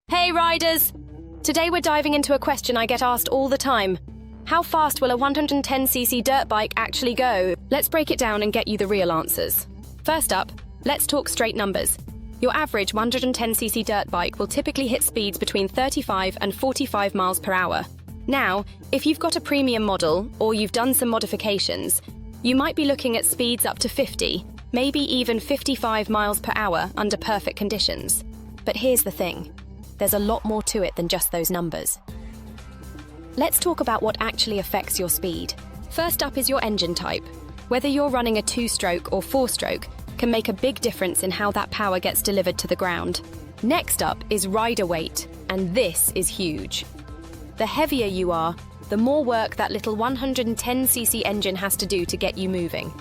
Hey riders! Today we're diving into a question I get asked all the time. How fast will a 110cc dirt bike actually go? Let's break it down and get you the real answers. First up, let's talk straight numbers. Your average 110cc dirt bike will typically hit speeds between 35 and 45 miles per hour. Now, if you've got a premium model or you've done some modifications, you might be looking at speeds up to 50, maybe even 55 miles per hour under perfect conditions. But here's the thing. There's a lot more to it than just those numbers. Let's talk about what actually affects your speed. First up is your engine type. Whether you're running a 2-stroke or 4-stroke can make a big difference in how that power gets delivered to the ground. Next up is rider weight, and this is huge. The heavier you are, the more work that little 110cc engine has to do to get you moving.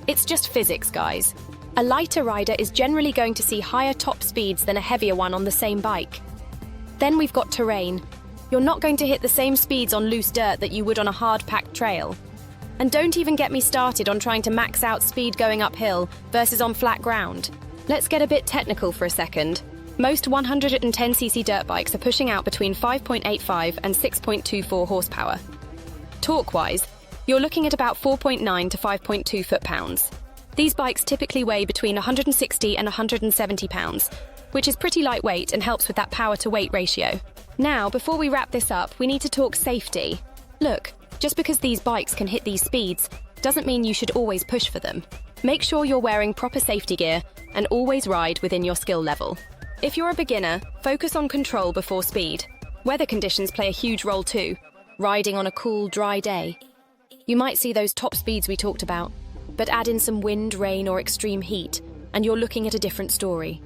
It's just physics, guys. A lighter rider is generally going to see higher top speeds than a heavier one on the same bike. Then we've got terrain. You're not going to hit the same speeds on loose dirt that you would on a hard-packed trail. And don't even get me started on trying to max out speed going uphill versus on flat ground. Let's get a bit technical for a second. Most 110cc dirt bikes are pushing out between 5.85 and 6.24 horsepower. Torque-wise, you're looking at about 4.9 to 5.2 foot-pounds. These bikes typically weigh between 160 and 170 pounds, which is pretty lightweight and helps with that power-to-weight ratio. Now, before we wrap this up, we need to talk safety. Look, just because these bikes can hit these speeds doesn't mean you should always push for them. Make sure you're wearing proper safety gear and always ride within your skill level. If you're a beginner, focus on control before speed. Weather conditions play a huge role too. Riding on a cool, dry day, you might see those top speeds we talked about, but add in some wind, rain, or extreme heat, and you're looking at a different story.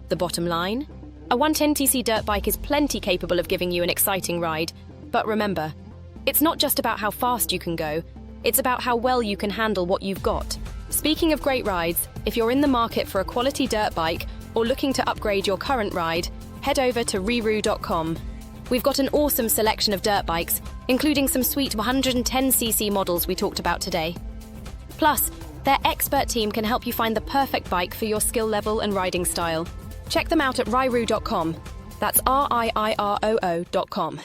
The bottom line? A 110cc dirt bike is plenty capable of giving you an exciting ride, but remember, it's not just about how fast you can go, it's about how well you can handle what you've got. Speaking of great rides, if you're in the market for a quality dirt bike or looking to upgrade your current ride, head over to RiiRoo.com. We've got an awesome selection of dirt bikes, including some sweet 110cc models we talked about today. Plus, their expert team can help you find the perfect bike for your skill level and riding style. Check them out at RiiRoo.com. That's RiiRoo.com.